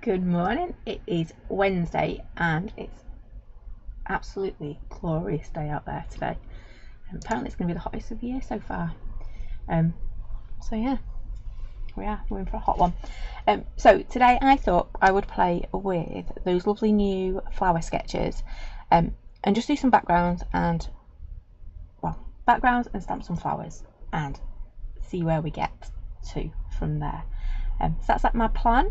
Good morning. It is Wednesday and it's absolutely glorious day out there today. And apparently it's going to be the hottest of the year so far. So yeah, we're in for a hot one. So today I thought I would play with those lovely new flower sketches and just do some backgrounds and stamp some flowers and see where we get to from there. So that's like my plan.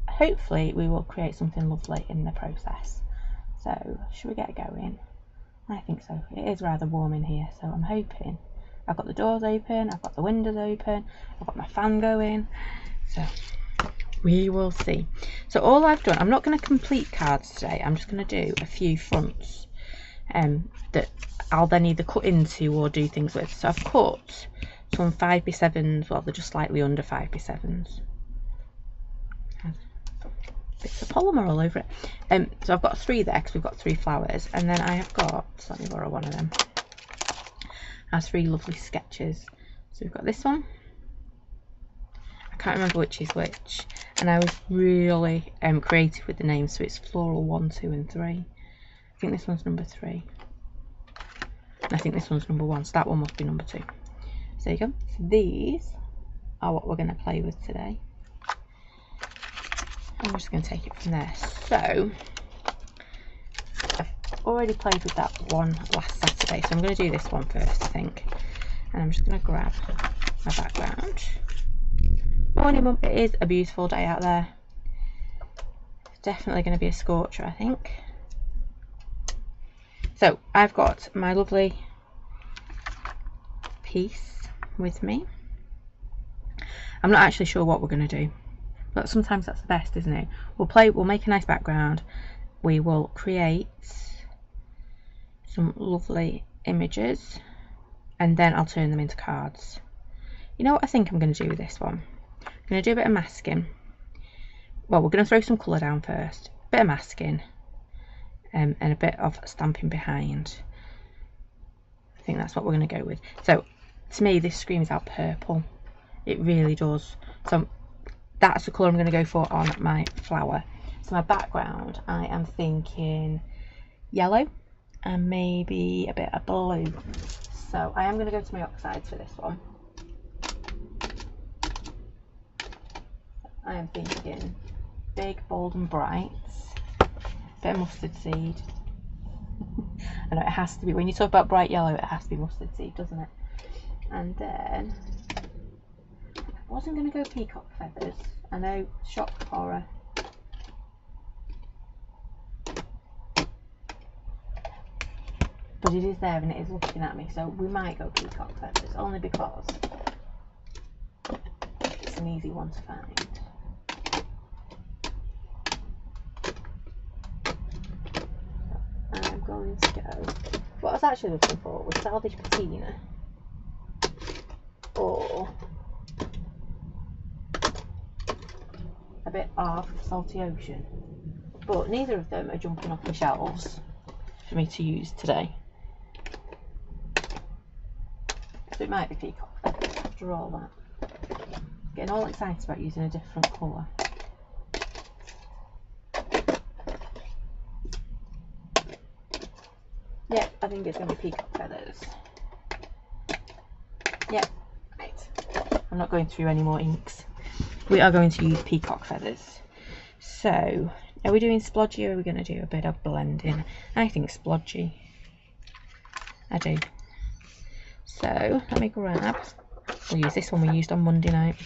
Hopefully we will create something lovely in the process. So should we get going? I think so. It is rather warm in here, so I'm hoping. I've got the doors open, I've got the windows open, I've got my fan going, so we will see. So all I've done, I'm not going to complete cards today, I'm just going to do a few fronts that I'll then either cut into or do things with. So I've cut some 5x7s, well they're just slightly under 5x7s. Bits of polymer all over it. So I've got 3 there because we've got 3 flowers, and then I have got, let me borrow one of them, has 3 lovely sketches. So we've got this one, I can't remember which is which, and I was really creative with the names, so it's floral 1, 2 and 3. I think this one's number 3 and I think this one's number 1, so that one must be number 2. So there you go. So these are what we're going to play with today. I'm just going to take it from there. So I've already played with that one last Saturday, so I'm going to do this one first, I think. And I'm just going to grab my background. Morning Mum, it is a beautiful day out there. Definitely going to be a scorcher, I think. So I've got my lovely piece with me. I'm not actually sure what we're going to do, but sometimes that's the best, isn't it? We'll make a nice background, we will create some lovely images, and then I'll turn them into cards. You know what I think I'm going to do with this one? I'm going to do a bit of masking. Well, we're going to throw some colour down first, a bit of masking, and a bit of stamping behind. I think that's what we're going to go with. So to me this screams out purple, it really does. So that's the colour I'm going to go for on my flower. So my background, I am thinking yellow and maybe a bit of blue. So I am going to go to my oxides for this one. I am thinking big, bold and bright, bit of mustard seed. I know it has to be, when you talk about bright yellow, it has to be mustard seed, doesn't it? And then I wasn't going to go peacock feathers. I know, shock horror. But it is there and it is looking at me, so we might go peacock feathers, only because it's an easy one to find. I'm going to go, what I was actually looking for was salvage patina or a bit of salty ocean, but neither of them are jumping off the shelves for me to use today, so it might be peacock feathers after all that. Getting all excited about using a different colour. Yep, I think it's going to be peacock feathers. Yep, right. I'm not going through any more inks. We are going to use peacock feathers. So, are we doing splodgy or are we going to do a bit of blending? I think splodgy. I do. So, let me grab, we'll use this one we used on Monday night.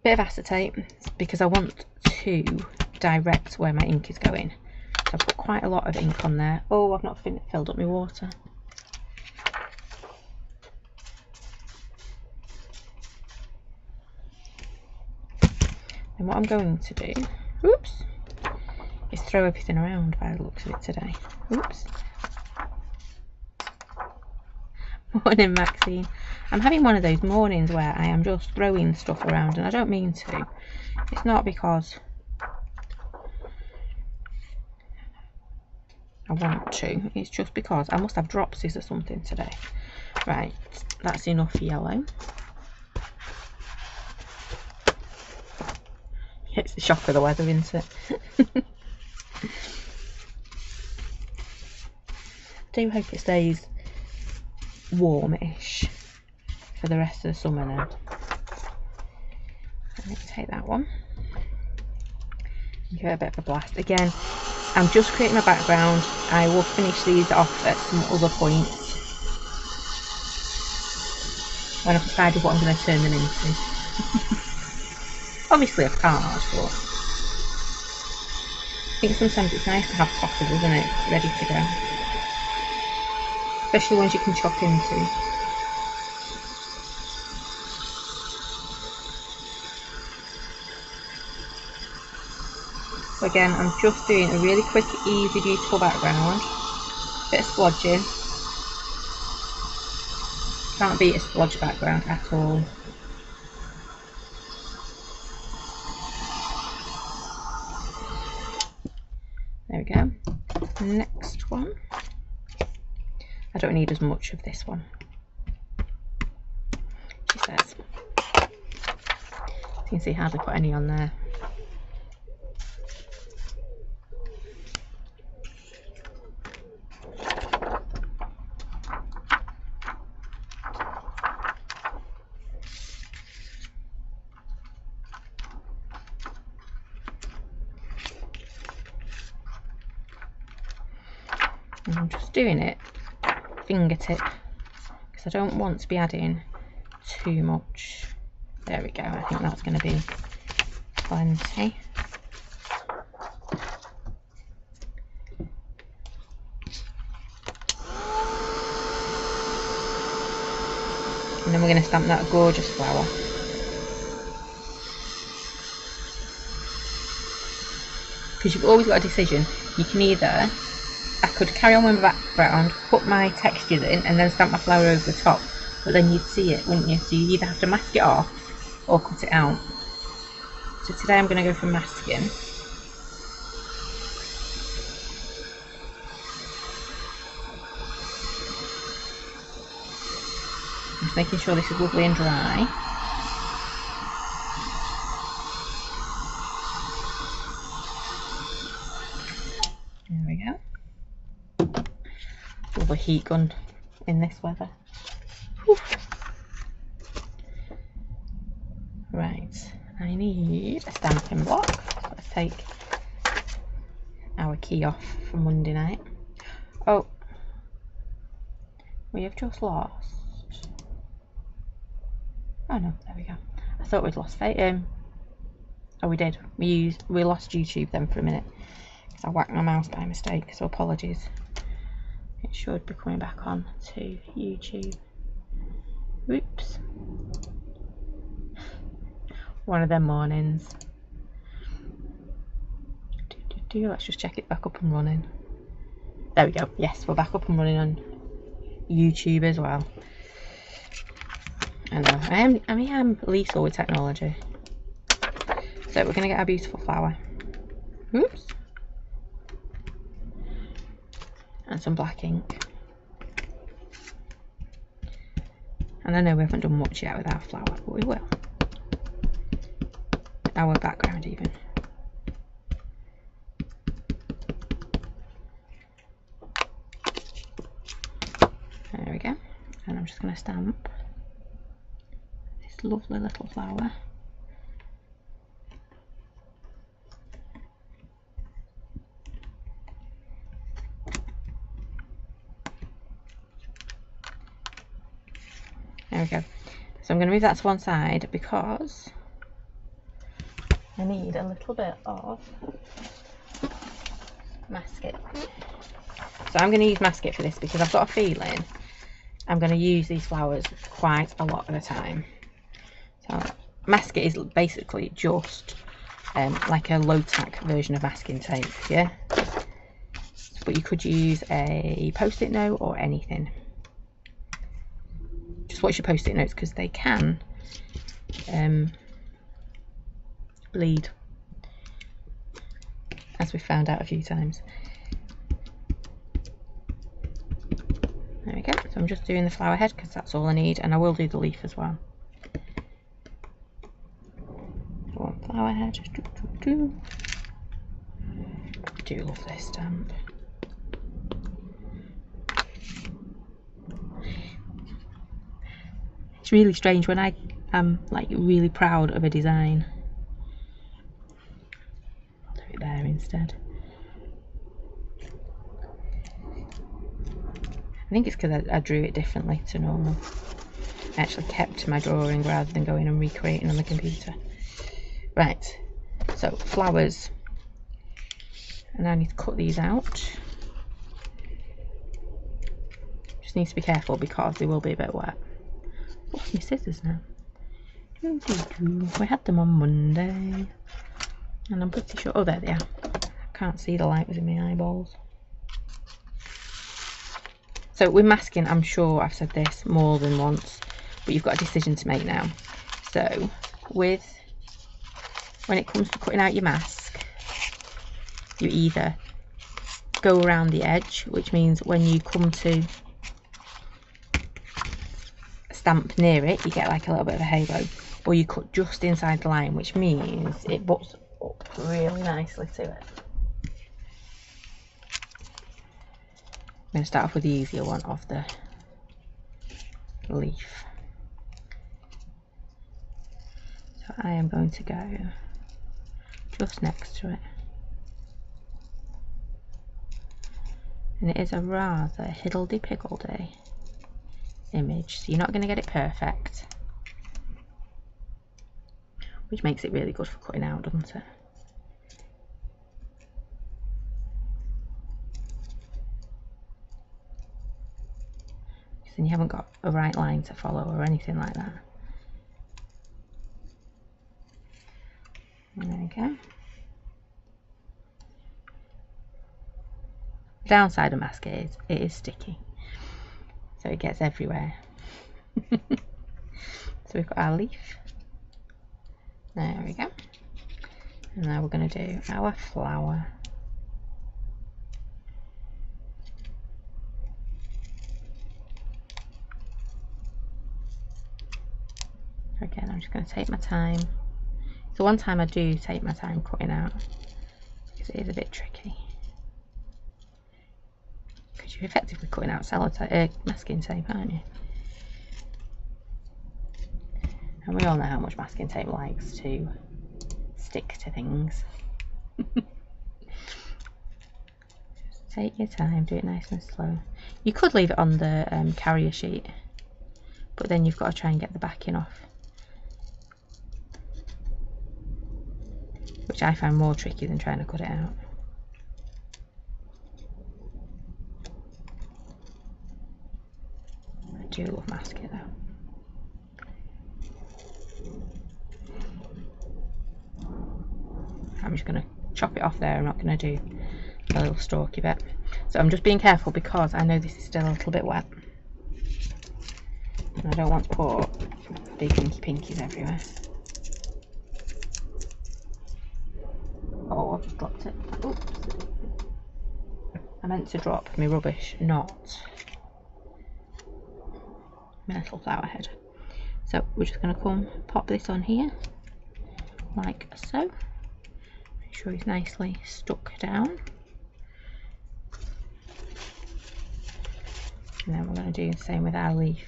Bit of acetate, because I want to direct where my ink is going. So I've put quite a lot of ink on there. Oh, I've not filled up my water. And what I'm going to do, oops, is throw everything around by the looks of it today. Oops. Morning Maxine. I'm having one of those mornings where I am just throwing stuff around and I don't mean to. It's not because I want to, it's just because I must have dropsies or something today. Right, that's enough yellow. It's the shock of the weather, isn't it? I do hope it stays warmish for the rest of the summer now. Let me take that one. Give it a bit of a blast. Again, I'm just creating my background. I will finish these off at some other point when I've decided what I'm going to turn them into. Obviously I can't, but I think sometimes it's nice to have potters, isn't it? Ready to go. Especially ones you can chop into. So again, I'm just doing a really quick, easy, beautiful background. Bit of splodging. Can't beat a splodge background at all. There we go. Next one. I don't need as much of this one, she says. You can see hardly put any on there. And I'm just doing it fingertip because I don't want to be adding too much. There we go. I think that's going to be plenty. And then we're going to stamp that gorgeous flower. Because you've always got a decision. You can either, I could carry on with my background, put my textures in and then stamp my flower over the top, but then you'd see it, wouldn't you? So you either have to mask it off or cut it out. So today I'm going to go for masking. Just making sure this is lovely and dry. There we go. Lovely heat gun in this weather. Whew. Right, I need a stamping block. So let's take our key off from Monday night. Oh, we have just lost. Oh no, there we go. I thought we'd lost oh we did. We lost YouTube then for a minute because I whacked my mouse by mistake, so apologies. It should be coming back on to YouTube. Oops. One of them mornings. Let's just check it back up and running. There we go. Yes, we're back up and running on YouTube as well. I know, I'm lethal with technology. So we're going to get our beautiful flower. Oops. And some black ink. And I know we haven't done much yet with our flower, but we will. Our background even. There we go. And I'm just going to stamp this lovely little flower. There we go. So I'm going to move that to one side because I need a little bit of masking. So I'm going to use masking for this because I've got a feeling I'm going to use these flowers quite a lot of the time. So masking is basically just like a low tack version of masking tape, yeah? But you could use a post-it note or anything. Just watch your post-it notes because they can bleed, as we found out a few times. There we go. So I'm just doing the flower head because that's all I need, and I will do the leaf as well. One flower head. do. I do love this stamp. It's really strange when I am like really proud of a design. I'll do it there instead. I think it's because I drew it differently to normal. I actually kept my drawing rather than going and recreating on the computer. Right, so flowers. And I need to cut these out. Just need to be careful because they will be a bit wet. What's my scissors now? We had them on Monday. And I'm pretty sure, oh there they are. I can't see, the light was in my eyeballs. So with masking, I'm sure I've said this more than once, but you've got a decision to make now. So when it comes to cutting out your mask, you either go around the edge, which means when you come to stamp near it, you get like a little bit of a halo, or you cut just inside the line, which means it butts up really nicely to it. I'm going to start off with the easier one of the leaf. So I am going to go just next to it. And it is a rather higgledy-piggledy image, so you're not going to get it perfect, which makes it really good for cutting out, doesn't it? And you haven't got a right line to follow or anything like that. And there we go. The downside of mask is it is sticky, so it gets everywhere. So we've got our leaf. There we go. And now we're going to do our flower. Again, I'm just going to take my time. So one time I do take my time cutting out because it is a bit tricky. Because you're effectively cutting out sellotape, masking tape, aren't you? And we all know how much masking tape likes to stick to things. Just take your time, do it nice and slow. You could leave it on the carrier sheet, but then you've got to try and get the backing off, which I find more tricky than trying to cut it out. I do love masking though. I'm just going to chop it off there. I'm not going to do a little stalky bit. So I'm just being careful because I know this is still a little bit wet. And I don't want to put big inky pinkies everywhere. Oh, I've just dropped it. Oops. I meant to drop my rubbish, not my little flower head. So we're just going to come pop this on here, like so. Make sure it's nicely stuck down. And then we're going to do the same with our leaf.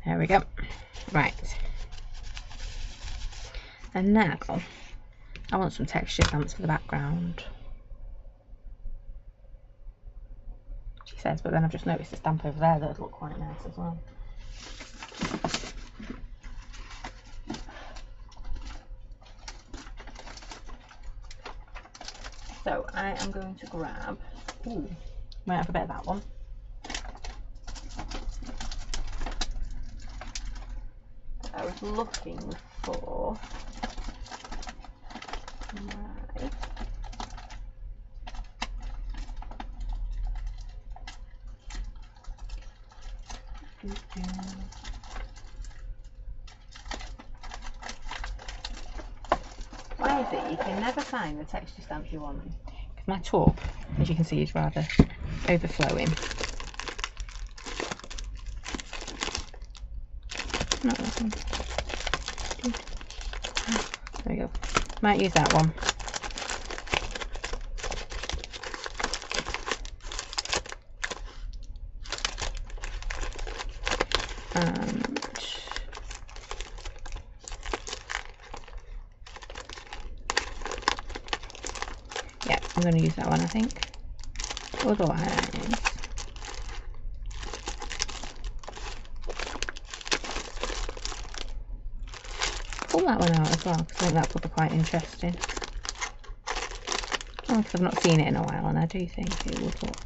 There we go. Right. And now I want some texture stamps for the background, she says, but then I've just noticed a stamp over there that would look quite nice as well. So I am going to grab, ooh, might have a bit of that one. I was looking for my why is it you can never find the texture stamps you want? Because my tub, as you can see, is rather overflowing. Not that one. There we go. Might use that one. And yeah, I'm going to use that one, I think. Otherwise, pull that one out as well, because I think that would be quite interesting. Oh, because I've not seen it in a while, and I do think it would look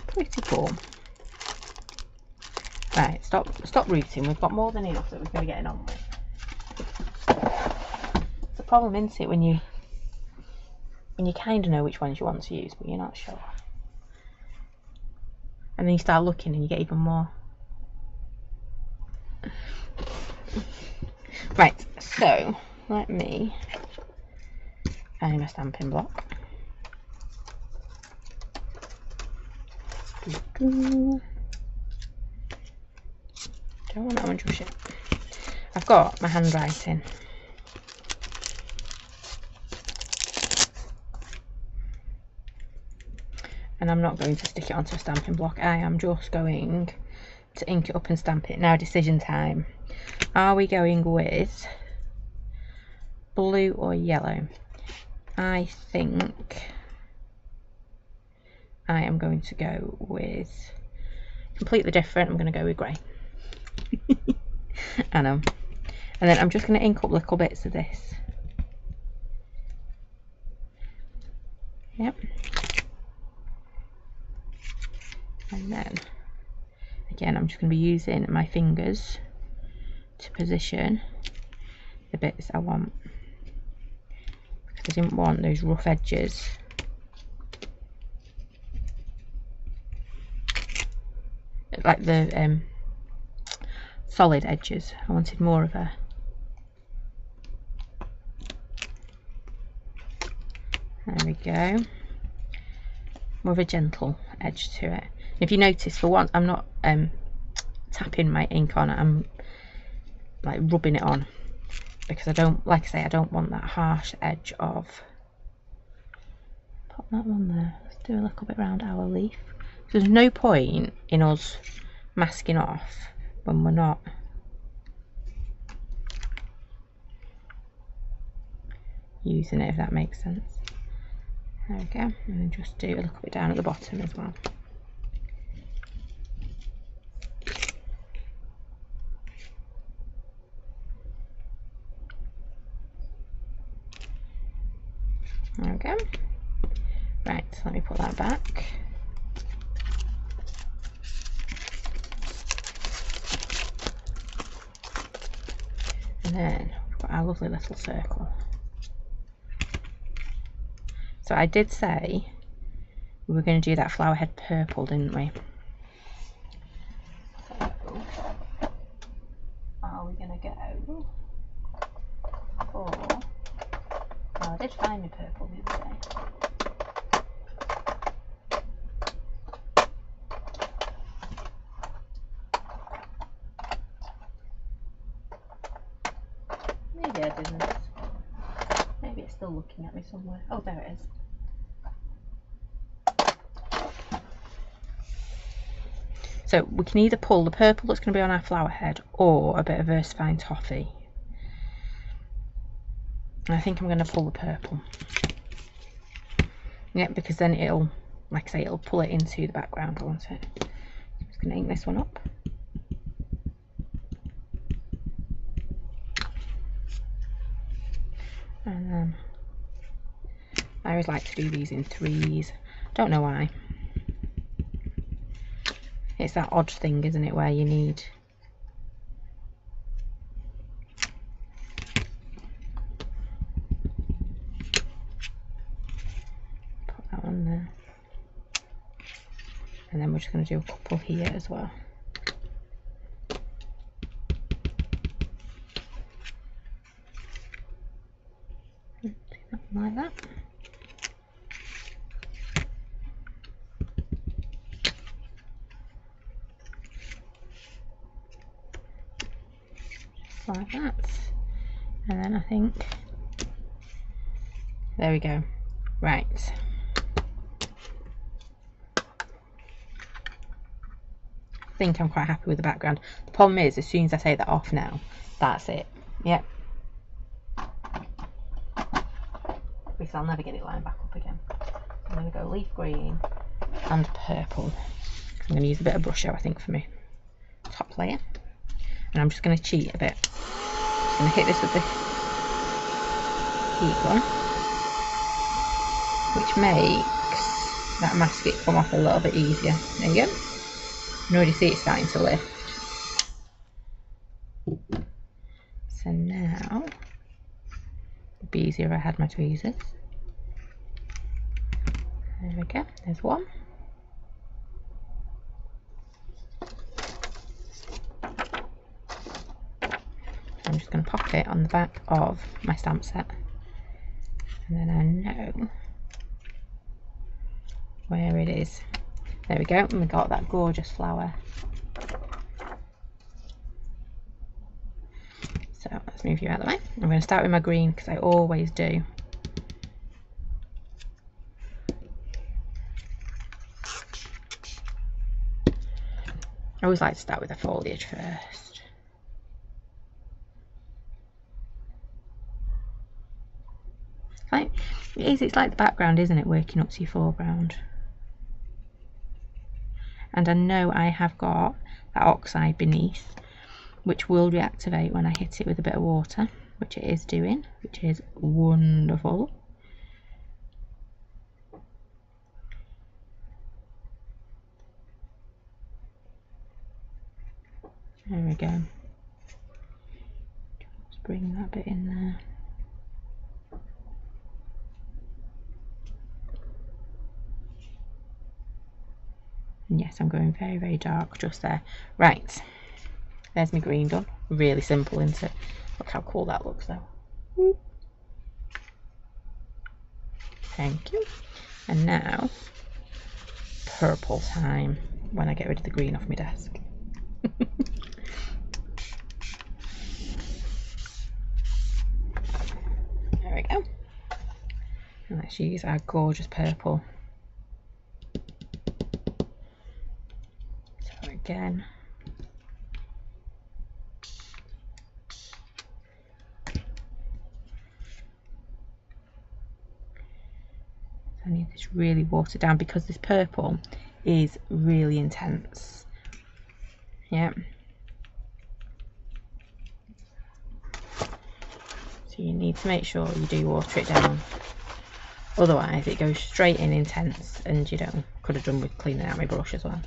pretty cool. Right, stop rooting. We've got more than enough that we're going to be getting on with. It's a problem, isn't it, when you kind of know which ones you want to use, but you're not sure. And then you start looking and you get even more. Right, so let me find my stamping block. Don't want that one just yet. I've got my handwriting. And I'm not going to stick it onto a stamping block. I am just going to ink it up and stamp it. Now, decision time. Are we going with blue or yellow? I think I am going to go with completely different. I'm going to go with grey. I know. And then I'm just going to ink up little bits of this. Yep. And then again, I'm just going to be using my fingers to position the bits I want, because I didn't want those rough edges. Like the solid edges. I wanted more of a there we go, more of a gentle edge to it. If you notice, for once I'm not tapping my ink on it, I'm like rubbing it on, because I don't, like I say, I don't want that harsh edge of. Pop that one there. Let's do a little bit around our leaf. So there's no point in us masking off when we're not using it, if that makes sense. There we go, and then just do a little bit down at the bottom as well. There we go. Right, so let me put that back. And then we've got our lovely little circle. So I did say we were going to do that flower head purple, didn't we? So are we going to go for... Well, I did find my purple the other day. Maybe I didn't. Maybe it's still looking at me somewhere. Oh, there it is. So we can either pull the purple that's going to be on our flower head, or a bit of Versafine Toffee. And I think I'm going to pull the purple. Yeah, because then it'll, like I say, it'll pull it into the background, won't it? I'm just going to ink this one up. And then I always like to do these in threes. Don't know why. It's that odd thing, isn't it, where you need put that one there. And then we're just going to do a couple here as well. Like that. like that. And then I think, there we go. Right. I think I'm quite happy with the background. The problem is, as soon as I take that off now, that's it. Yep. Because I'll never get it lined back up again. I'm going to go leaf green and purple. I'm going to use a bit of brush out, I think, for my top layer. And I'm just going to cheat a bit. I'm going to hit this with the heat gun, which makes that masking come off a little bit easier. There you go. You can already see it starting to lift. So now, it'd be easier if I had my tweezers. There we go, there's one. I'm just going to pop it on the back of my stamp set. And then I know where it is. There we go, and we got that gorgeous flower. So let's move you out of the way. I'm going to start with my green because I always do. I always like to start with the foliage first. It's like the background, isn't it, working up to your foreground. And I know I have got that oxide beneath, which will reactivate when I hit it with a bit of water, which it is doing, which is wonderful. There we go. Just bring that bit in there. And yes, I'm going very, very dark just there. Right, there's my green done. Really simple, isn't it? Look how cool that looks though. Thank you. And now, purple time, when I get rid of the green off my desk. There we go. And let's use our gorgeous purple. So again, I need this really watered down because this purple is really intense. Yeah. So you need to make sure you do water it down. Otherwise it goes straight in intense, and you don't. Could have done with cleaning out my brush as well.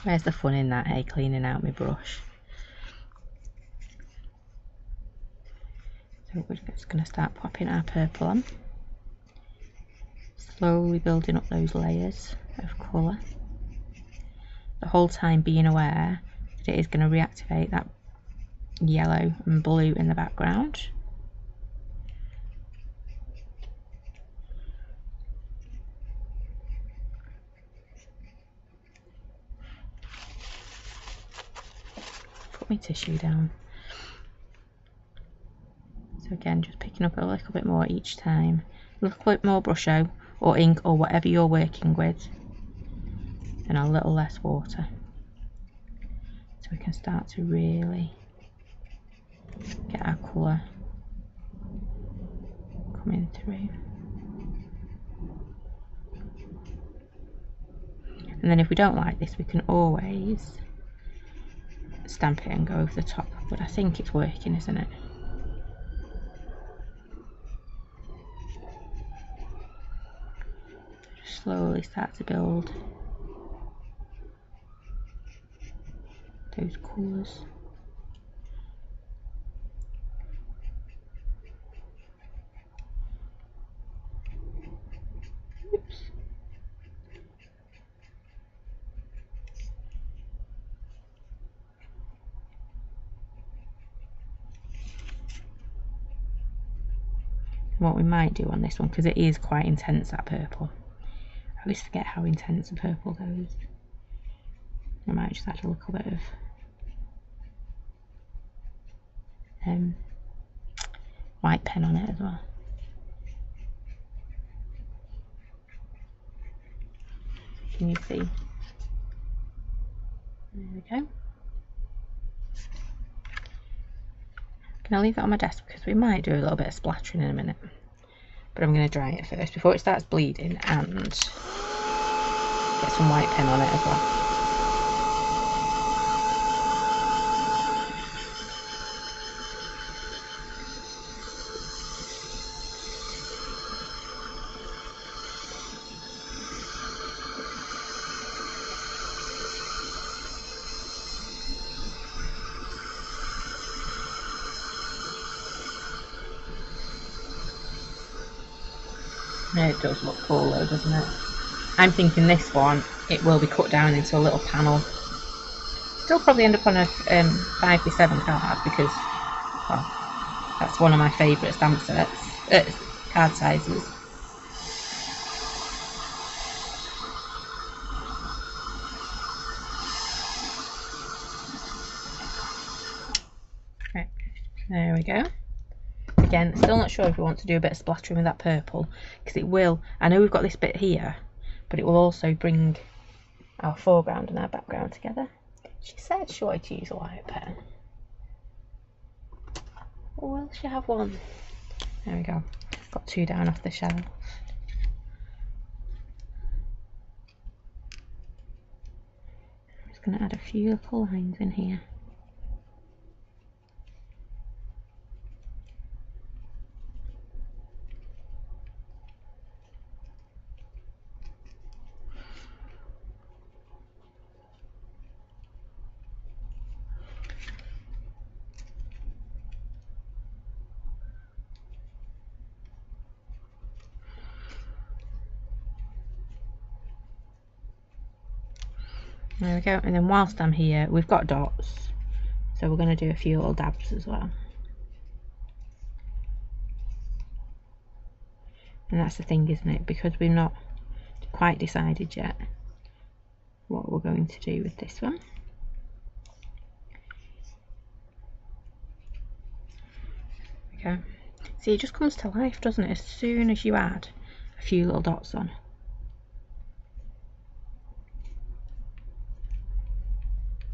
Where's the fun in that, hey, cleaning out my brush? So we're just going to start popping our purple on. Slowly building up those layers of colour. The whole time being aware that it is going to reactivate that yellow and blue in the background. Put my tissue down. So again, just picking up a little bit more each time. A little bit more Brusho or ink or whatever you're working with, and a little less water. So we can start to really get our colour coming through. And then if we don't like this, we can always stamp it and go over the top. But I think it's working, isn't it? Just slowly start to build those colours. Oops. What we might do on this one, because it is quite intense, that purple. I always forget how intense the purple goes. I might just add a little bit of white pen on it as well. Can you see? There we go. Can I leave it on my desk because we might do a little bit of splattering in a minute, but I'm going to dry it first before it starts bleeding and get some white pen on it as well. It does look cool though, doesn't it? I'm thinking this one, it will be cut down into a little panel. Still probably end up on a 5x7 card because, well, that's one of my favourite stamp sets, card sizes. Right, there we go. Again, still not sure if we want to do a bit of splattering with that purple, because it will, I know we've got this bit here, but it will also bring our foreground and our background together. She said she wanted to use a white pen. Or will she have one? There we go. Got two down off the shelf. I'm just going to add a few little lines in here. There we go, and then whilst I'm here, we've got dots, so we're going to do a few little dabs as well. And that's the thing, isn't it? Because we've not quite decided yet what we're going to do with this one. There we go. See, it just comes to life, doesn't it, as soon as you add a few little dots on.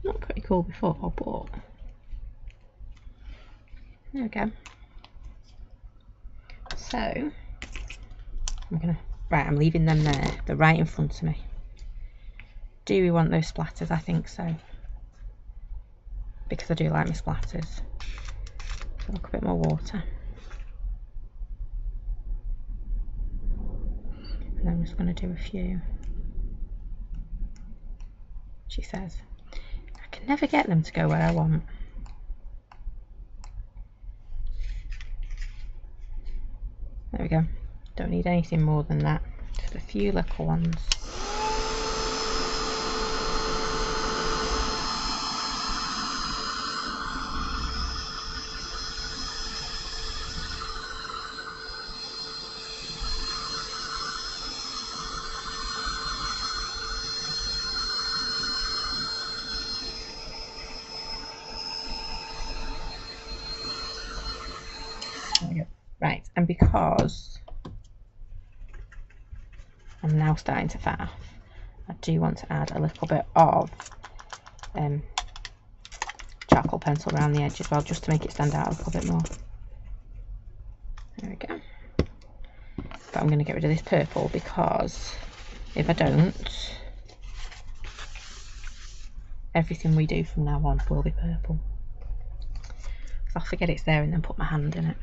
Not pretty cool before, but there we go. So I'm leaving them there. They're right in front of me. Do we want those splatters? I think so, because I do like my splatters. So look, a bit more water, and then I'm just going to do a few. She says I can never get them to go where I want. There we go. Don't need anything more than that. Just a few little ones. There we go. Right, and because I'm now starting to faff, I do want to add a little bit of charcoal pencil around the edge as well, just to make it stand out a little bit more. There we go. But I'm going to get rid of this purple, because if I don't, everything we do from now on will be purple. So I'll forget it's there and then put my hand in it.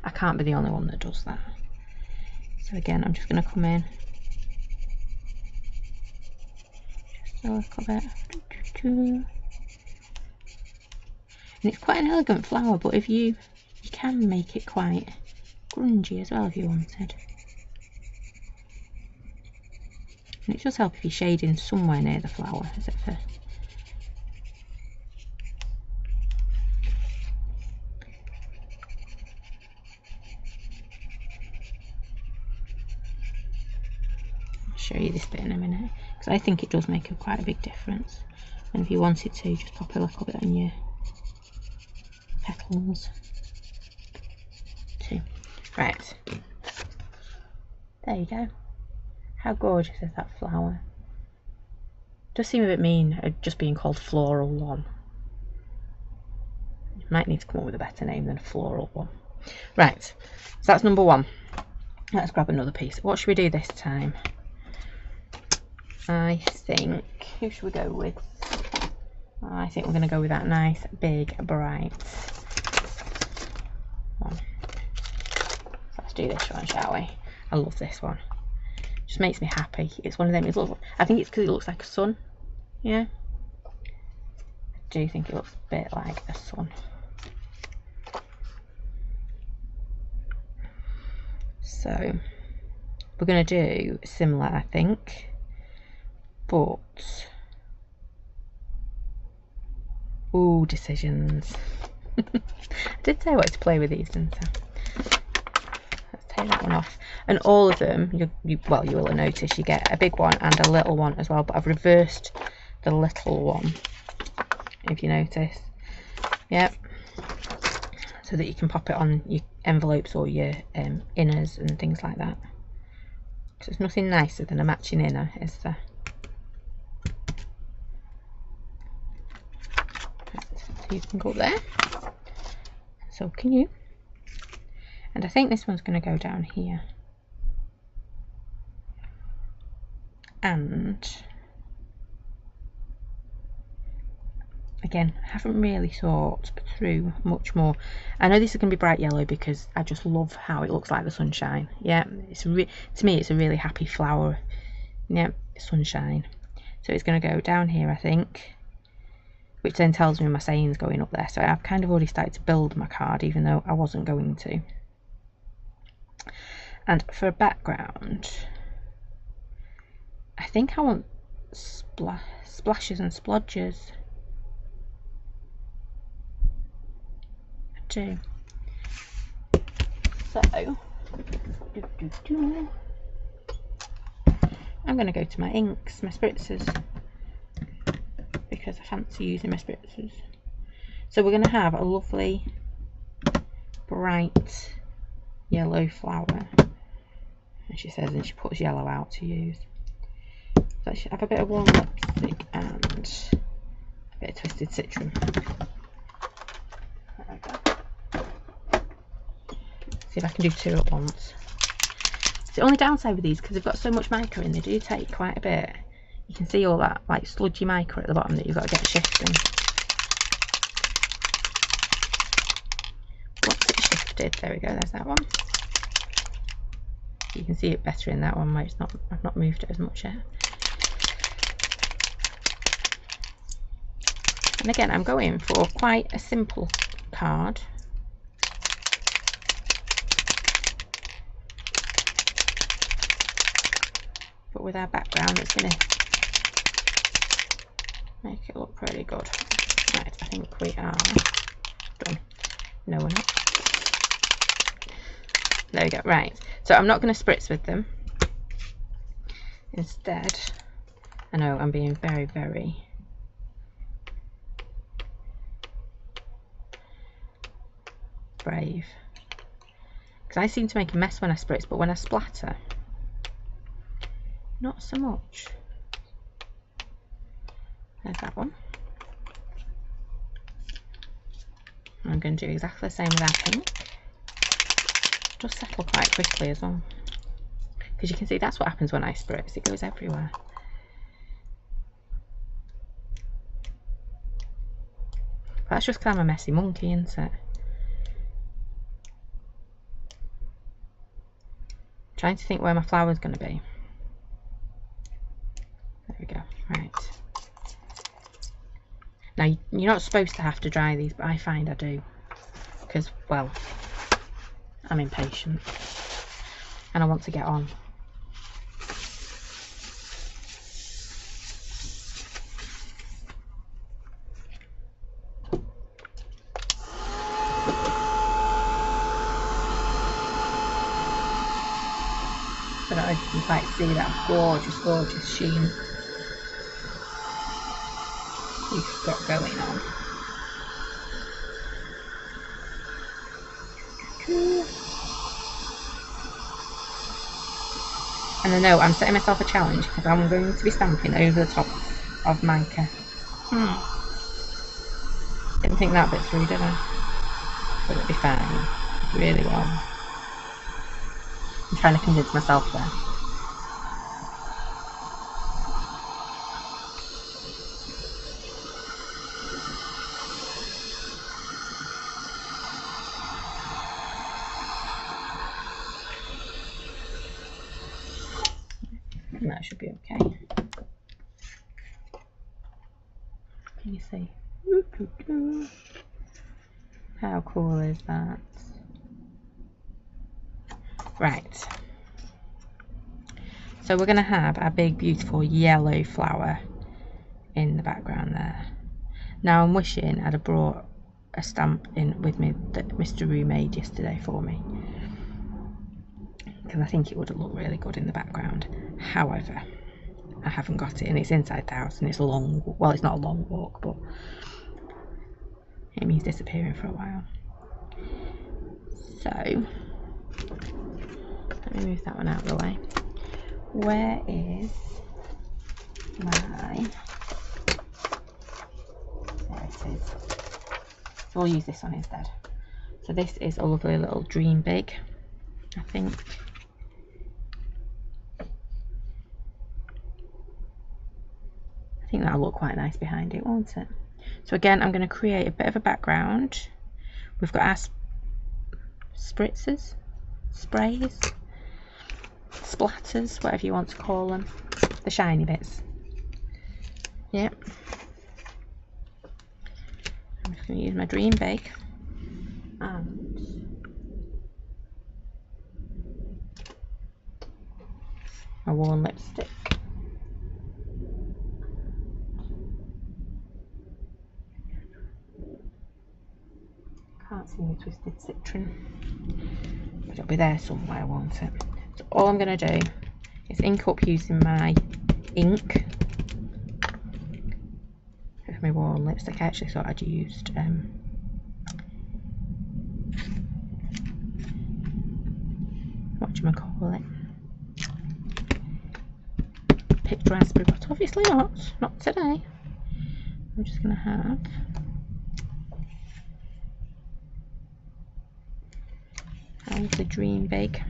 I can't be the only one that does that. So again, I'm just going to come in just a little bit. And it's quite an elegant flower, but if you can make it quite grungy as well if you wanted. And it does help if you're shading somewhere near the flower, as it for show you this bit in a minute, because I think it does make quite a big difference. And if you wanted to, just pop a little bit on your petals too. Right, there you go. How gorgeous is that flower? Does seem a bit mean just being called Floral One. You might need to come up with a better name than Floral One. Right, so that's number one. Let's grab another piece. What should we do this time? I think, who should we go with? I think we're going to go with that nice, big, bright one. So let's do this one, shall we? I love this one. Just makes me happy. It's one of them. I think it's because it looks like a sun. Yeah. I do think it looks a bit like a sun. So we're going to do similar, I think. But, ooh, decisions. I did say I wanted to play with these, didn't I? Let's take that one off. And all of them, you will have noticed, you get a big one and a little one as well. But I've reversed the little one, if you notice. Yep. So that you can pop it on your envelopes or your inners and things like that. Because there's nothing nicer than a matching inner, is there? You can go there, so can you. And I think this one's going to go down here. And again, I haven't really thought through much more. I know this is going to be bright yellow because I just love how it looks like the sunshine. Yeah, to me it's a really happy flower. Yeah, sunshine. So it's going to go down here, I think. Which then tells me my saying's going up there. So I've kind of already started to build my card, even though I wasn't going to. And for a background, I think I want splashes and splodges. I do. So, I'm going to go to my inks, my spritzers. Because I fancy using my spritzers. So we're going to have a lovely bright yellow flower, and she says, and she puts yellow out to use. So I should have a bit of warm lipstick and a bit of twisted citron. There we go. See if I can do two at once. It's the only downside with these, because they've got so much mica in, they do take quite a bit. You can see all that like sludgy mica at the bottom that you've got to get shifting. Once it's shifted, there we go, there's that one. You can see it better in that one where it's not, I've not moved it as much yet. And again, I'm going for quite a simple card. But with our background, it's going to make it look pretty good. Right, I think we are done. No, we're not. There we go. Right, so I'm not going to spritz with them. Instead, I know I'm being very, very brave. Because I seem to make a mess when I spritz, but when I splatter, not so much. There's that one. I'm going to do exactly the same with that pink. Just settle quite quickly as well. Because you can see that's what happens when I spritz, it goes everywhere. But that's just because I'm a messy monkey, isn't it? Trying to think where my flower's going to be. There we go, right. Now, you're not supposed to have to dry these, but I find I do. Because, well, I'm impatient. And I want to get on. I don't know if you can quite see that gorgeous, gorgeous sheen. we've got going on. And I know I'm setting myself a challenge because I'm going to be stamping over the top of Manka. Didn't think that bit through, did I? But it'll be fine. Really well. I'm trying to convince myself there. And that should be okay. Can you see? How cool is that? Right. So we're going to have our big beautiful yellow flower in the background there. Now I'm wishing I'd have brought a stamp in with me that Mr. Roo made yesterday for me, because I think it would have looked really good in the background. However, I haven't got it, and it's inside the house, and it's a long, well, it's not a long walk, but it means disappearing for a while. So let me move that one out of the way. Where is my, there it is. So we'll use this one instead. So this is a lovely little Dream Big, I think. I think that'll look quite nice behind it, won't it? So again, I'm going to create a bit of a background. We've got our spritzers, sprays, splatters, whatever you want to call them, the shiny bits. Yep. I'm just going to use my Dream Big and my worn lipstick. Can't see my Twisted Citron, but it'll be there somewhere, won't it? So all I'm going to do is ink up using my ink with my worn lipstick. I actually thought I'd used whatchamacallit, picked raspberry, but obviously not today. I'm just going to have the Dream Big.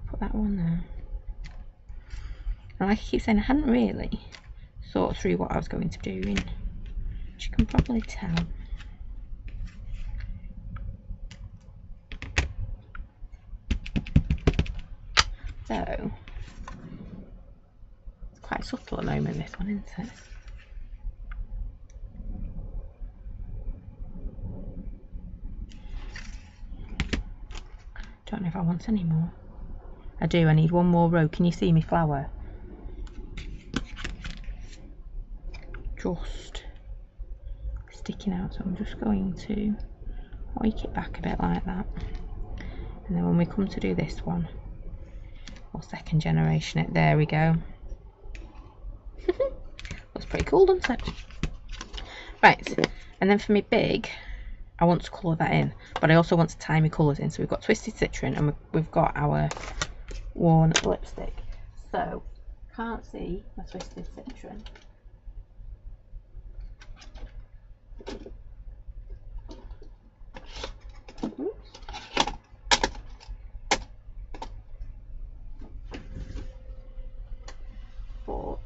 Put that one there. And like I keep saying, I hadn't really thought through what I was going to do, which you can probably tell. So it's quite subtle at the moment, this one, isn't it? Don't know if I want any more. I do, I need one more row. Can you see me flower? Just sticking out, so I'm just going to oik it back a bit like that. And then when we come to do this one, or second generation it, there we go. Looks pretty cool, doesn't it? Right, and then for me big, I want to colour that in, but I also want to tie my colours in. So we've got Twisted Citron and we've got our worn lipstick. So can't see my Twisted Citron. Oops. But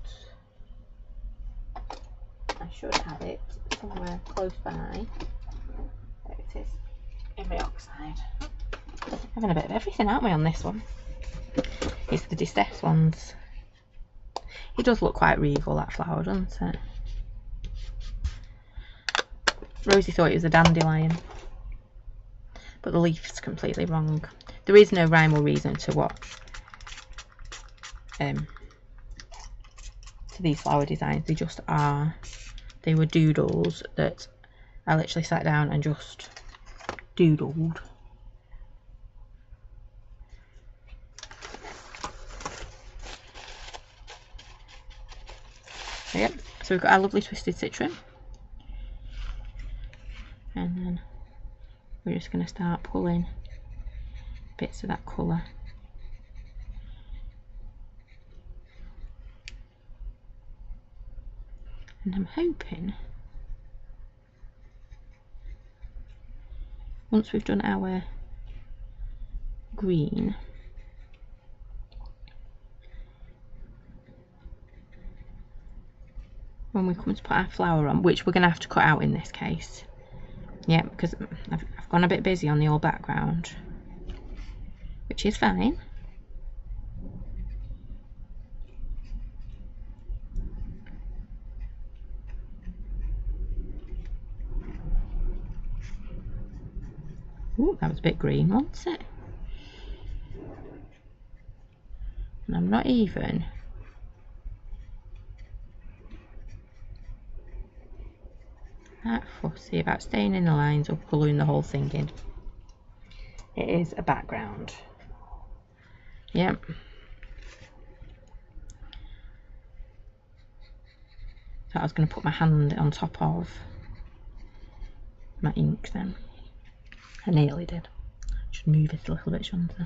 I should have it somewhere close by. There it is, in my oxide. Having a bit of everything, aren't we, on this one? It's the distressed ones. It does look quite regal, that flower, doesn't it? Rosie thought it was a dandelion, but the leaf's completely wrong. There is no rhyme or reason to what to to these flower designs. They just are, they were doodles that I literally sat down and just doodled. Yep, so we've got our lovely twisted citron, and then we're just going to start pulling bits of that colour. And I'm hoping once we've done our green, when we come to put our flower on, which we're going to have to cut out in this case, yeah, because I've gone a bit busy on the old background, which is fine. Ooh, that was a bit green, wasn't it? And I'm not even that fussy about staying in the lines or colouring the whole thing in. It is a background. Yep. So I was going to put my hand on top of my ink then. I nearly did. Should move it a little bit, shouldn't I?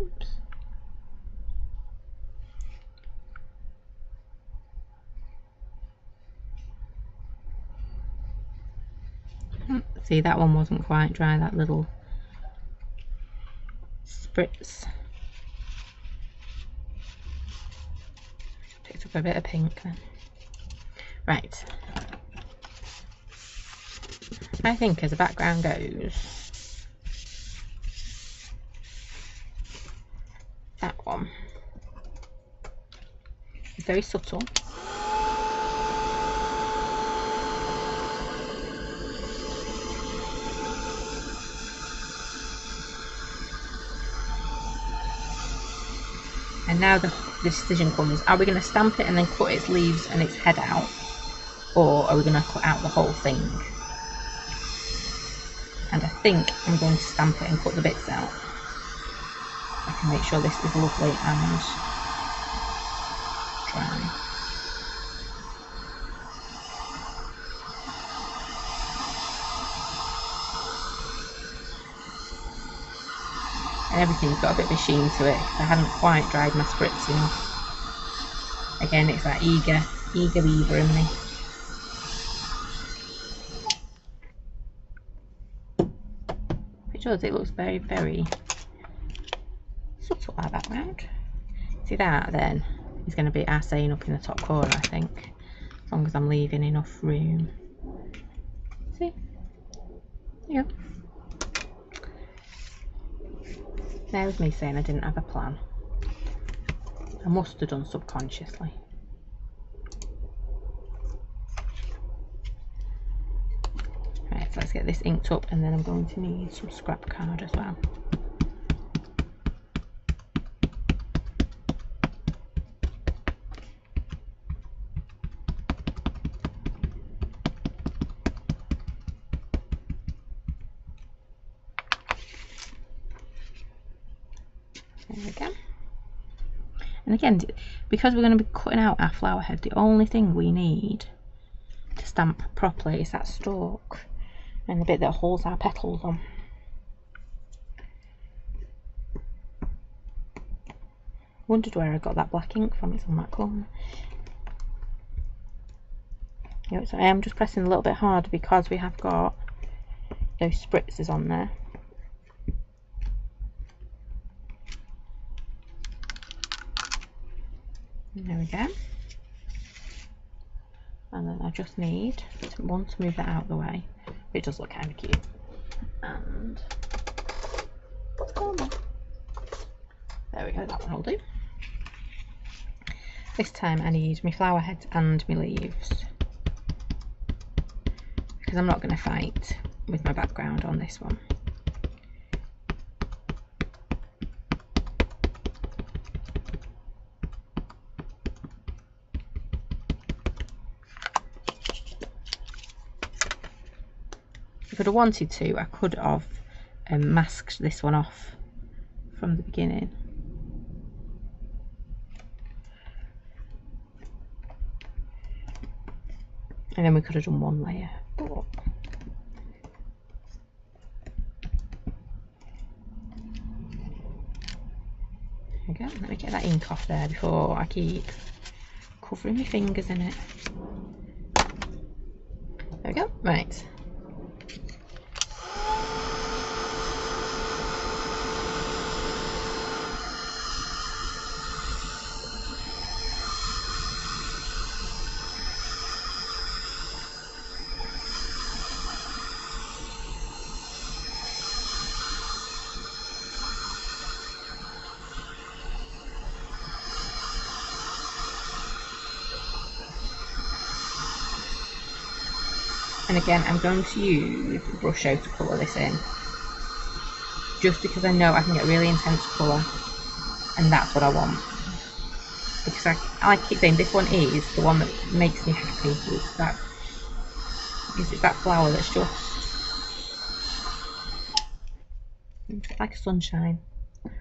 Oops. See, that one wasn't quite dry, that little spritz. Picked up a bit of pink then. Right. I think as the background goes, that one is very subtle. And now the decision comes, are we going to stamp it and then cut its leaves and its head out, or are we going to cut out the whole thing? And I think I'm going to stamp it and cut the bits out. I can make sure this is lovely and dry. And everything's got a bit of a sheen to it. I hadn't quite dried my spritz enough. Again, it's that eager beaver in me. It does, it looks very, very subtle, our background. See, that then is going to be our saying up in the top corner, I think, as long as I'm leaving enough room. See? Yeah. There was me saying I didn't have a plan. I must have done subconsciously. Right, so let's get this inked up, and then I'm going to need some scrap card as well. There we go. And again, because we're going to be cutting out our flower head, the only thing we need to stamp properly is that stalk and the bit that holds our petals on. Wondered where I got that black ink from. It's on that corner. Yep, so I am just pressing a little bit hard because we have got those spritzes on there. There we go. And then I just need to move that out of the way. It does look kind of cute. And what's going on? There we go, that one will do. This time I need my flower heads and my leaves, because I'm not going to fight with my background on this one. If I'd have wanted to, I could have masked this one off from the beginning. And then we could have done one layer. But there we go. Let me get that ink off there before I keep covering my fingers in it. There we go. Right. And again, I'm going to use brush out to colour this in, just because I know I can get really intense colour, and that's what I want. Because I keep saying, this one is the one that makes me happy. It's that flower that's just like a sunshine.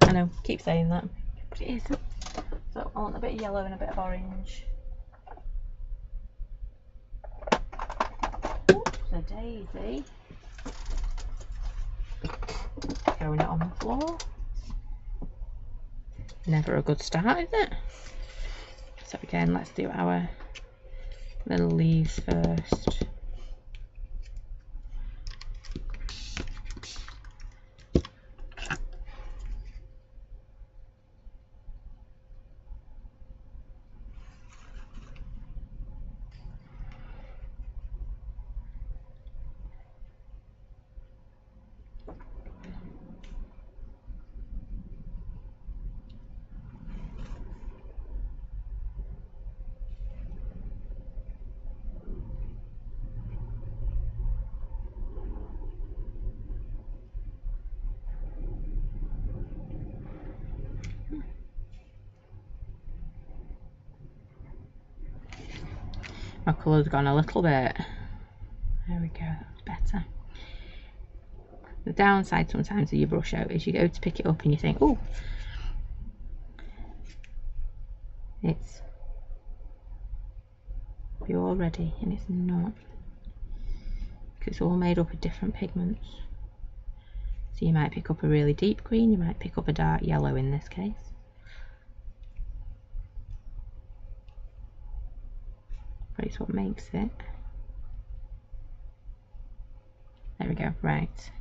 I know, I keep saying that, but it is. So I want a bit of yellow and a bit of orange. A daisy. Throwing it on the floor. Never a good start, is it? So again, let's do our little leaves first. My colour's gone a little bit. There we go, that's better. The downside sometimes of your brush out is you go to pick it up and you think, oh, it's pure ready, and it's not. Because it's all made up of different pigments. So you might pick up a really deep green, you might pick up a dark yellow in this case. But it's what makes it. There we go, right.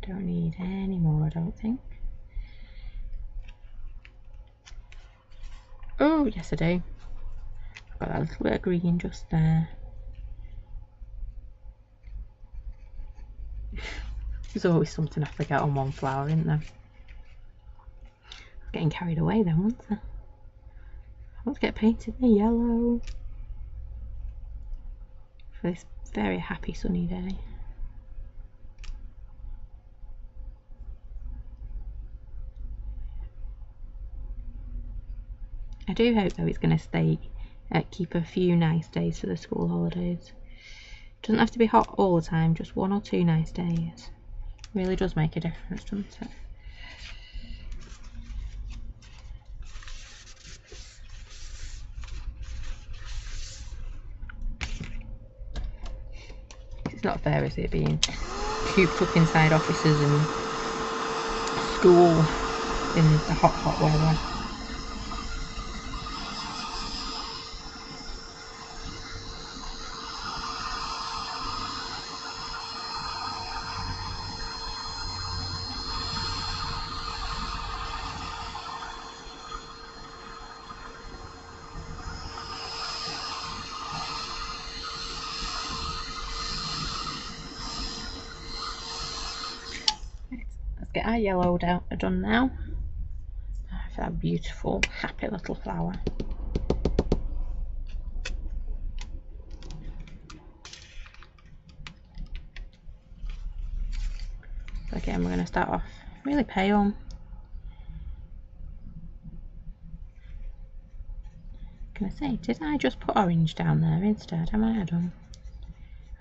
Don't need any more, I don't think. Oh, yes I do. I've got that little bit of green just there. There's always something I forget on one flower, isn't there? I was getting carried away then, wasn't I? Let's get painted in yellow for this very happy sunny day. I do hope though it's going to stay, keep a few nice days for the school holidays. Doesn't have to be hot all the time, just 1 or 2 nice days. Really does make a difference, doesn't it? It's not fair, is it, being cooped up inside offices and school in the hot weather. Get our yellow done now for that beautiful happy little flower. So again, we're going to start off really pale. Can I say, did I just put orange down there instead? Am I done?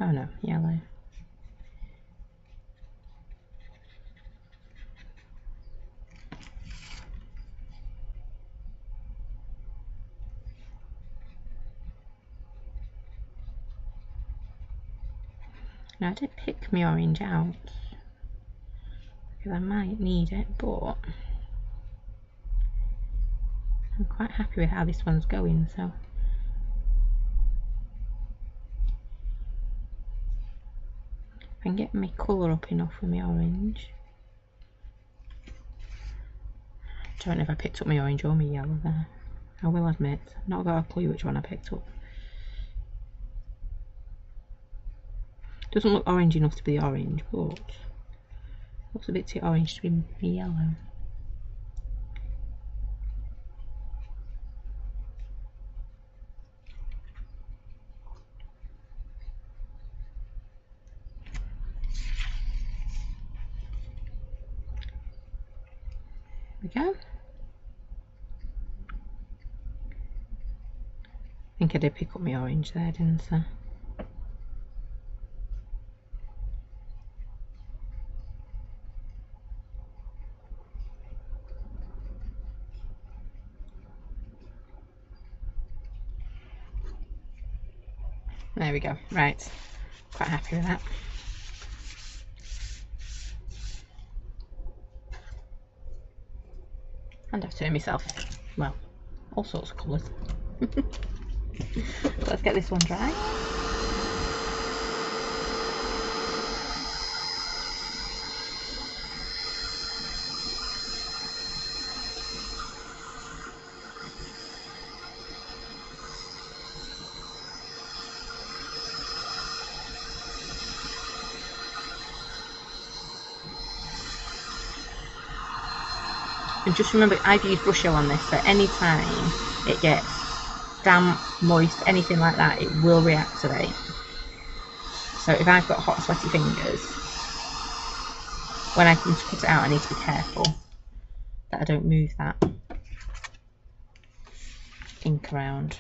Oh no, yellow. Now I did pick my orange out because I might need it, but I'm quite happy with how this one's going, so if I can get my colour up enough with my orange. I don't know if I picked up my orange or my yellow there. I will admit, I've not got a clue which one I picked up. Doesn't look orange enough to be orange, but looks a bit too orange to be my yellow. There we go. I think I did pick up my orange there, didn't I? There we go. Right, quite happy with that. And I've turned myself, well, all sorts of colours. Let's get this one dry. And just remember, I've used Brusho on this, so any time it gets damp, moist, anything like that, it will reactivate. So if I've got hot, sweaty fingers, when I come to cut it out, I need to be careful that I don't move that ink around.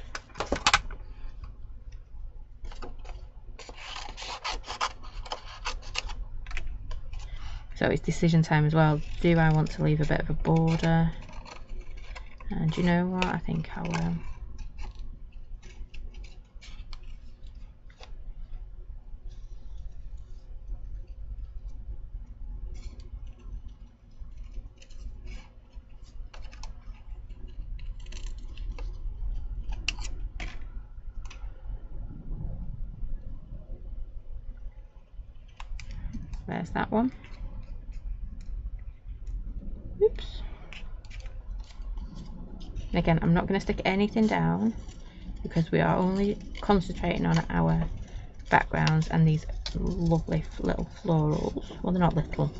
So it's decision time as well. Do I want to leave a bit of a border? And you know what? I think I will. There's that one. Oops. And again, I'm not going to stick anything down because we are only concentrating on our backgrounds and these lovely little florals. Well, they're not little.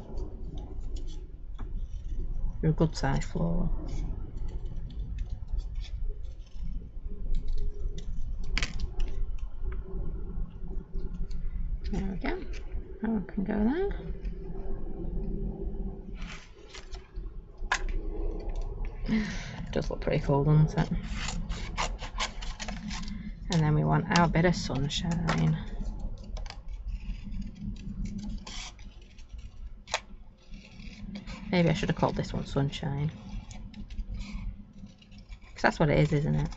They're a good size floral. There we go. That one can go there. Does look pretty cool, doesn't it? And then we want our bit of sunshine. Maybe I should have called this one Sunshine, because that's what it is, isn't it?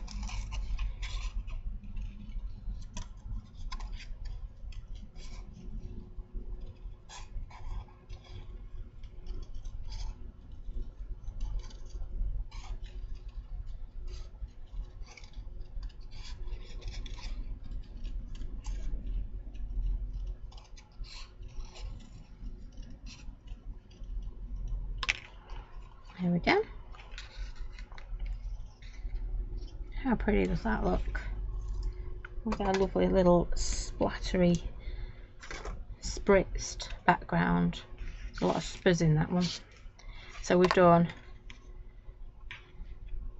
There we go. How pretty does that look? We've got a lovely little splattery, spritzed background. There's a lot of spurs in that one. So we've done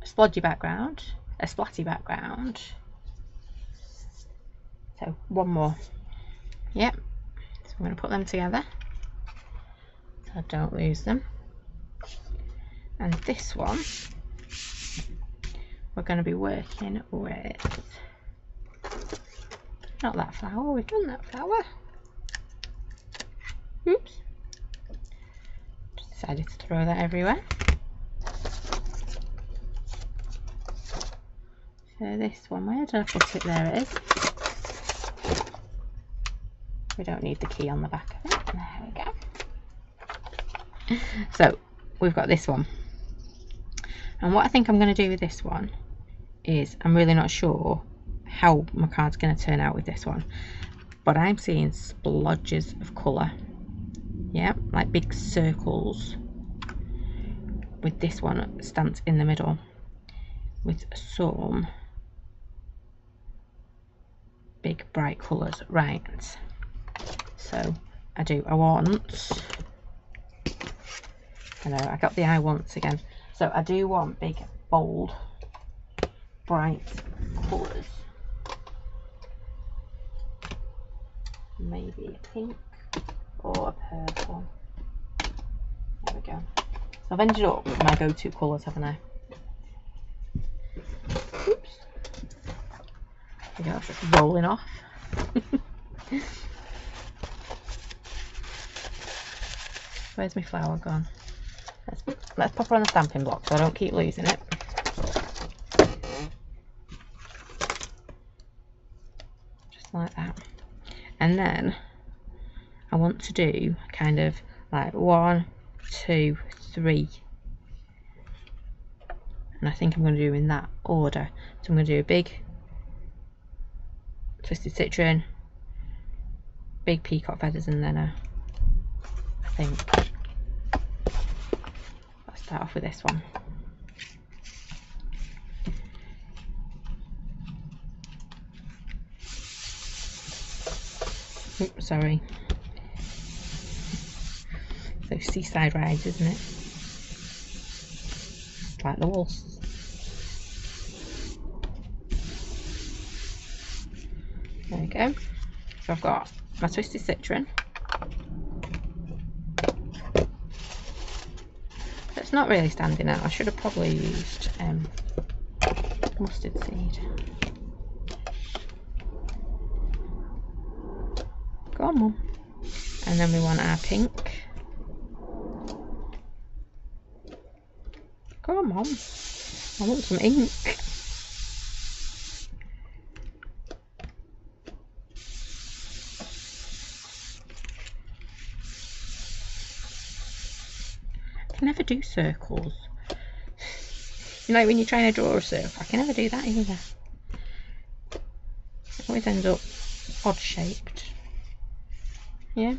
a splodgy background, a splatty background. So one more. Yep. So I'm going to put them together. so I don't lose them. And this one we're going to be working with, not that flower, we've done that flower. Oops, just decided to throw that everywhere. So this one, where did I put it? There it is. We don't need the key on the back of it. There we go. So we've got this one. And what I think I'm going to do with this one is, I'm really not sure how my card's going to turn out with this one. But I'm seeing splodges of colour. Yeah, like big circles. With this one stamped in the middle. With some big bright colours. Right. So I want, I know I got the I wants again, so I do want big bold bright colours, maybe a pink or a purple. There we go. So I've ended up with my go-to colours, haven't I? Oops, there we go, it's just rolling off. Where's my flower gone? Let's pop her on the stamping block so I don't keep losing it. Just like that. And then I want to do kind of like 1, 2, 3. And I think I'm going to do in that order. So I'm going to do a big twisted citron, big peacock feathers, and then I think let's start off with this one. Oops, sorry. Those seaside rides, isn't it? It's like the waltz. There we go. So I've got my twisted citron. It's not really standing out. I should have probably used mustard seed. Go on, Mum. And then we want our pink. Go on, Mum. I want some ink. I can never do circles. You know, when you're trying to draw a circle, I can never do that either. It always ends up odd shaped. Yeah.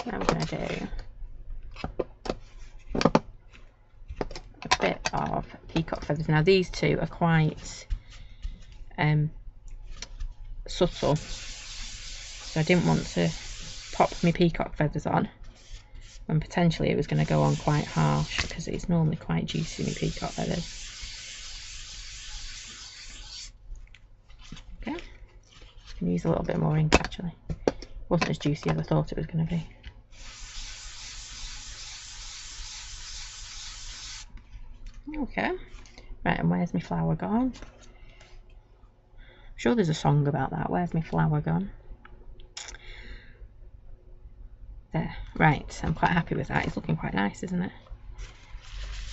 Now we're going to do a bit of peacock feathers. Now these two are quite subtle, so I didn't want to pop my peacock feathers on when potentially it was going to go on quite harsh, because it's normally quite juicy, my peacock feathers. Okay, I can use a little bit more ink actually. It wasn't as juicy as I thought it was going to be. Okay, right, and where's my flower gone? I'm sure there's a song about that. Where's my flower gone? There, right, I'm quite happy with that. It's looking quite nice, isn't it?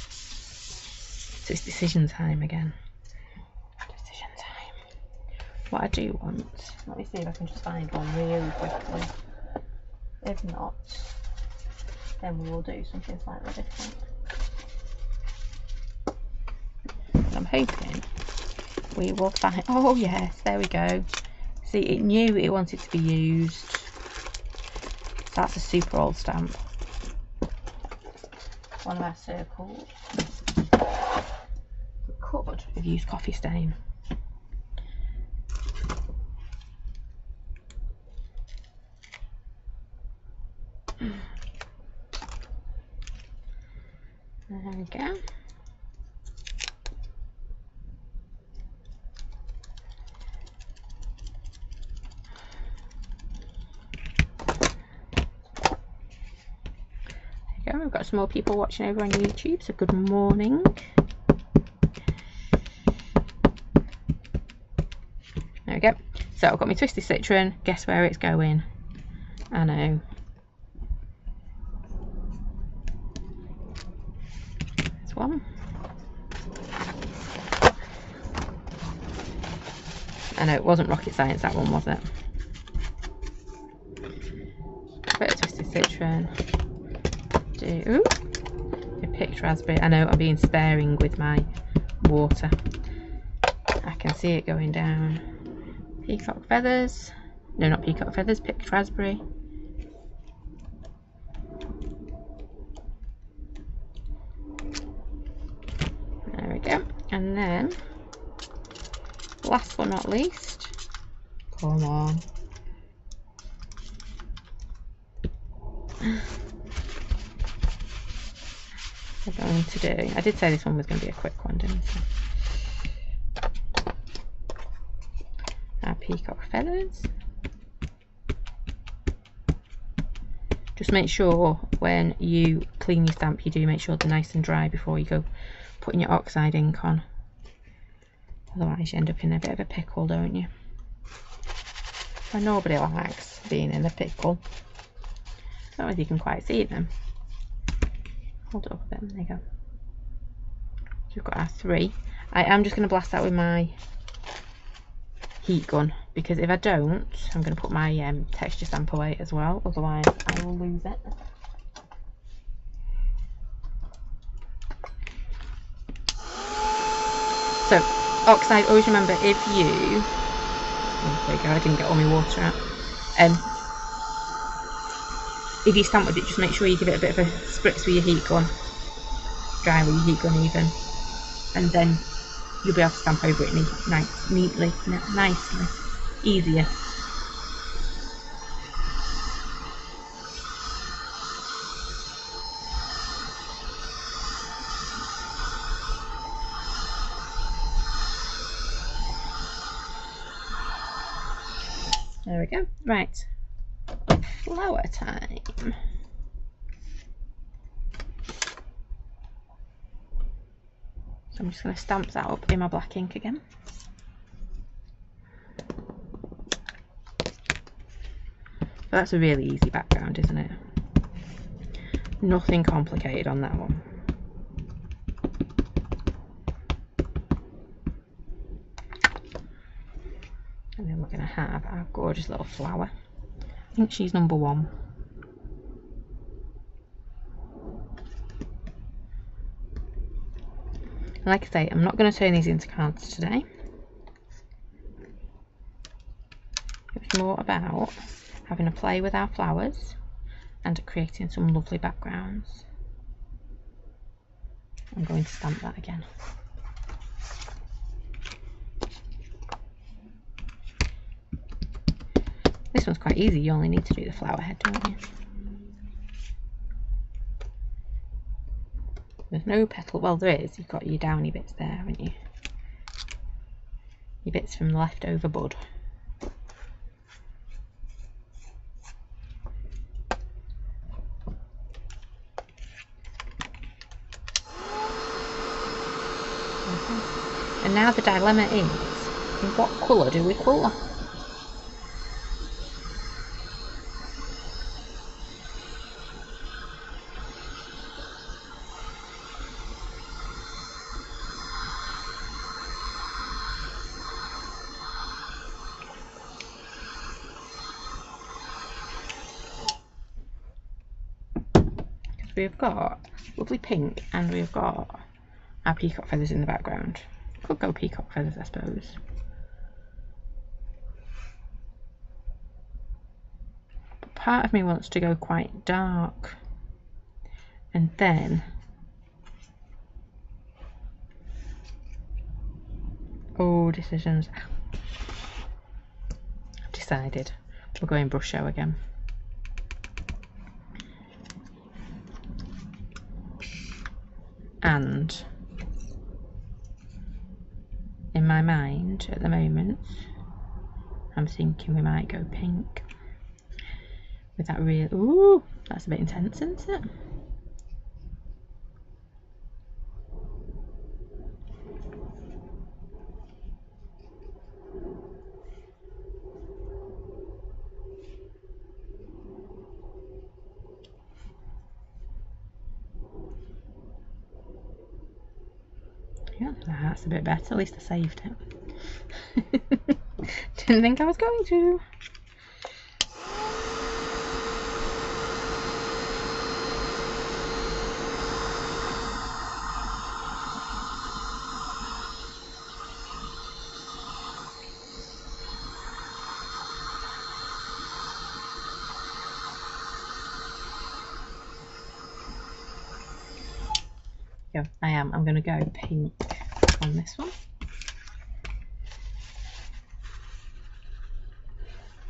So it's decision time again. Decision time. What I do want, let me see if I can just find one really quickly. If not, then we will do something slightly different. I'm hoping we will find, oh yes, there we go. See, it knew it wanted to be used. So that's a super old stamp. One of our circles. We could have used coffee stain. There we go. some more people watching over on YouTube, so good morning. There we go. So I've got my twisted citron. Guess where it's going? I know. This one. I know it wasn't rocket science, that one, was it? A bit of twisted citron. Ooh, a picked raspberry. I know I'm being sparing with my water. I can see it going down. Peacock feathers. No, not peacock feathers, picked raspberry. There we go. And then, last but not least, come on. We're going to do, I did say this one was going to be a quick one, didn't I? Our peacock feathers. Just make sure when you clean your stamp, you do make sure they're nice and dry before you go putting your oxide ink on. Otherwise you end up in a bit of a pickle, don't you? And nobody likes being in a pickle. I don't know if you can quite see them. Hold it up a bit, there you go. So we've got our 3. I am just going to blast that with my heat gun, because if I don't, I'm going to put my texture stamp away as well, otherwise I will lose it. So, oxide, always remember if you... Oh, there you go, I didn't get all my water out. If you stamp with it, just make sure you give it a bit of a spritz with your heat gun. Dry with your heat gun even. And then you'll be able to stamp over it neatly, nicely, easier. There we go. Right. Flower time. So I'm just going to stamp that up in my black ink again. So that's a really easy background, isn't it? Nothing complicated on that one. And then we're going to have our gorgeous little flower. I think she's number 1. And like I say, I'm not going to turn these into cards today. It's more about having a play with our flowers and creating some lovely backgrounds. I'm going to stamp that again. This one's quite easy, you only need to do the flower head, don't you? There's no petal, well there is, you've got your downy bits there, haven't you? Your bits from the leftover bud. And now the dilemma is, in what colour do we colour? We've got lovely pink and we've got our peacock feathers in the background. Could go peacock feathers, I suppose. But part of me wants to go quite dark. And then... Oh, decisions. I've decided. We're going brush show again. And in my mind at the moment I'm thinking we might go pink with that real, ooh, that's a bit intense, isn't it? Yeah, that's a bit better. At least I saved it. Didn't think I was going to. Yeah, I am. I'm going to go pink on this one.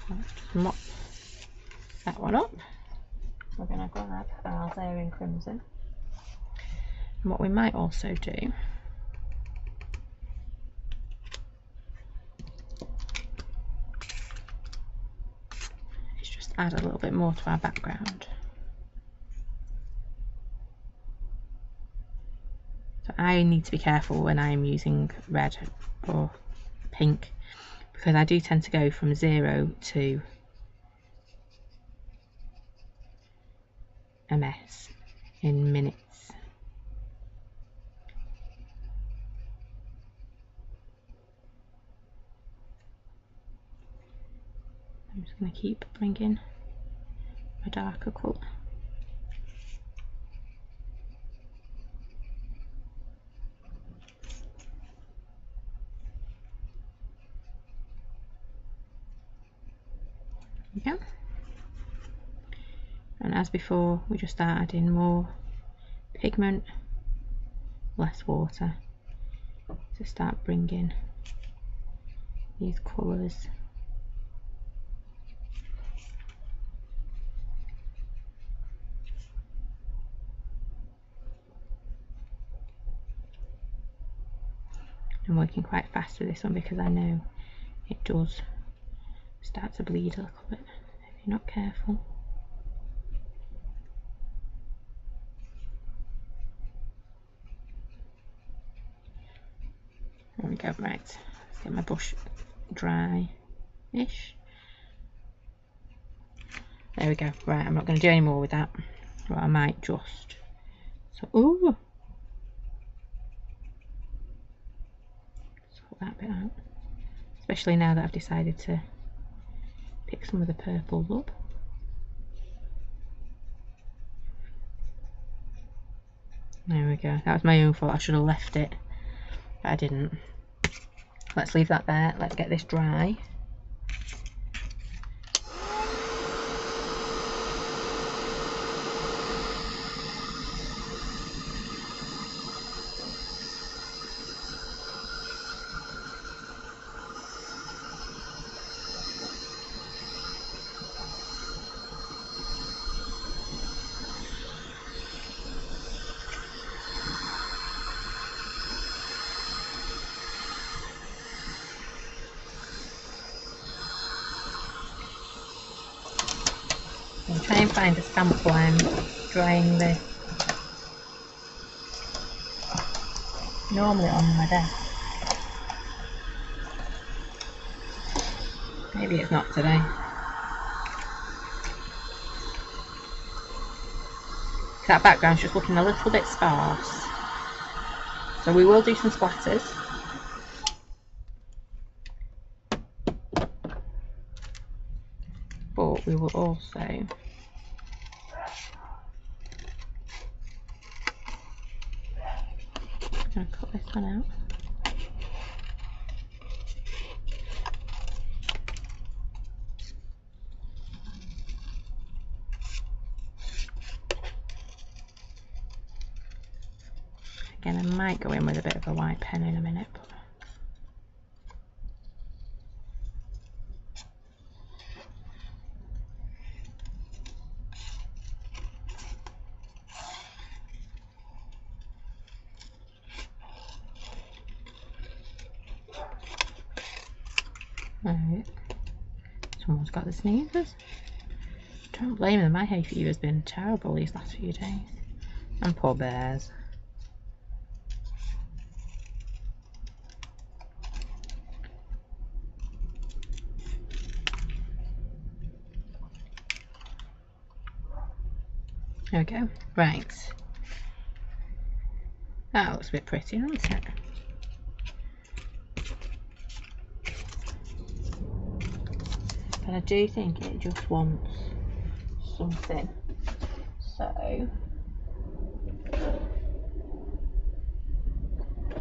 Let's just mop that one up. We're going to grab our Alzarian Crimson. And what we might also do is just add a little bit more to our background. So I need to be careful when I'm using red or pink, because I do tend to go from 0 to a mess in minutes. I'm just going to keep bringing a darker colour. Yeah. And as before, we just start adding more pigment, less water, to start bringing these colours I'm working quite fast with this one because I know it does start to bleed a little bit if you're not careful. There we go. Right, let's get my brush dry-ish. There we go. Right, I'm not going to do any more with that. Well, I might just. So, ooh, sort that bit out. Especially now that I've decided to pick some of the purples up. There we go. That was my own fault. I should have left it, but I didn't. Let's leave that there. Let's get this dry. I'll try and find a sample. I'm drying this normally on my desk. Maybe it's not today. That background's just looking a little bit sparse. So we will do some splatters. But we will also I'm going to cut this one out. Again, I might go in with a bit of a white pen in a minute. But right. Someone's got the sneezes. Don't blame them. My hay fever's been terrible these last few days. And poor bears. There we go. Right. That looks a bit pretty, doesn't it? but I do think it just wants something. So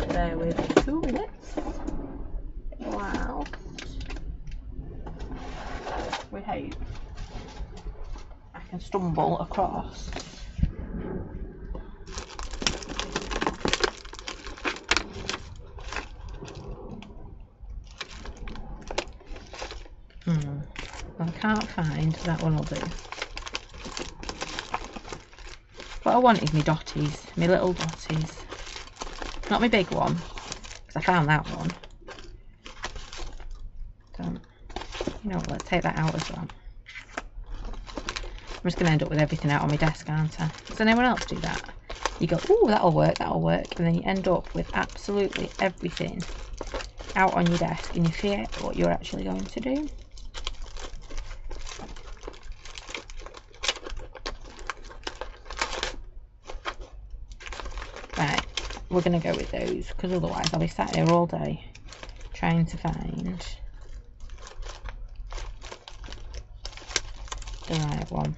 bear with me 2 minutes while we hope I can stumble across I can't find that one. I'll do. What I want is my dotties, my little dotties. Not my big one, because I found that one. So, you know what, let's take that out as well. I'm just going to end up with everything out on my desk, aren't I? Does anyone else do that? You go, oh, that'll work, and then you end up with absolutely everything out on your desk and you forget what you're actually going to do. Right, we're going to go with those, because otherwise I'll be sat here all day trying to find the right one.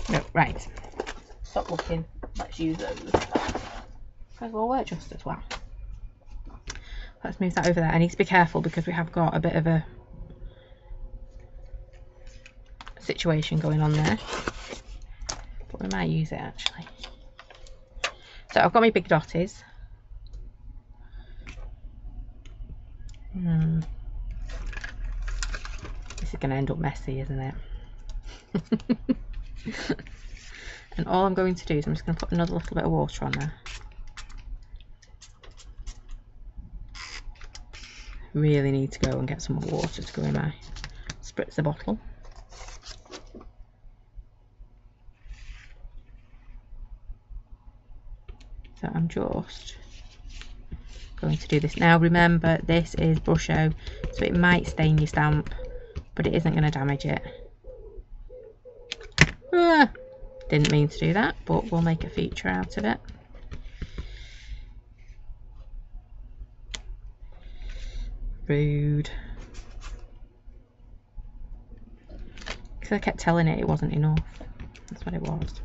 No, right. Stop looking. Let's use those. Because we'll work just as well. Let's move that over there. I need to be careful because we have got a bit of a situation going on there. But we might use it actually. So I've got my big dotties. This is going to end up messy, isn't it? And all I'm going to do is I'm just going to put another little bit of water on there. Really need to go and get some more water to go in my spritzer bottle. So I'm just going to do this. Now remember, this is Brusho, so it might stain your stamp, but it isn't going to damage it. Didn't mean to do that, but we'll make a feature out of it. Rude. Because I kept telling it wasn't enough. That's what it was.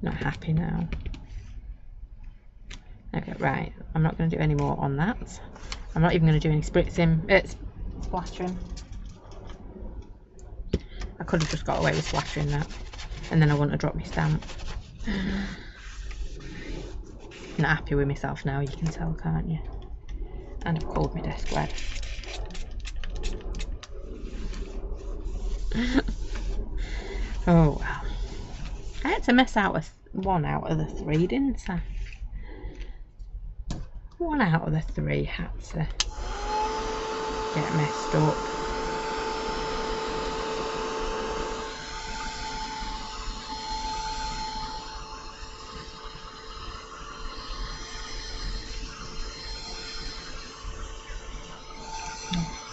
Not happy now. Okay, right. I'm not going to do any more on that. I'm not even going to do any splattering. I could have just got away with splattering that, and then I wouldn't have dropped my stamp. Not happy with myself now, you can tell, can't you? And I've called my desk red. Oh well. I had to mess out with 1 out of the 3, didn't I? 1 out of the 3 had to get messed up.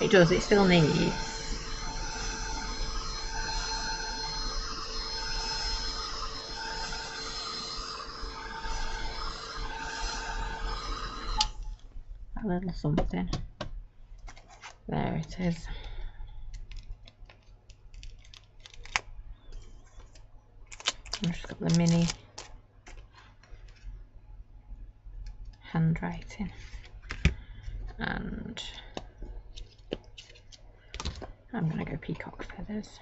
It does, it still needs a little something. There it is. I've just got the mini handwriting, and I'm going to go peacock feathers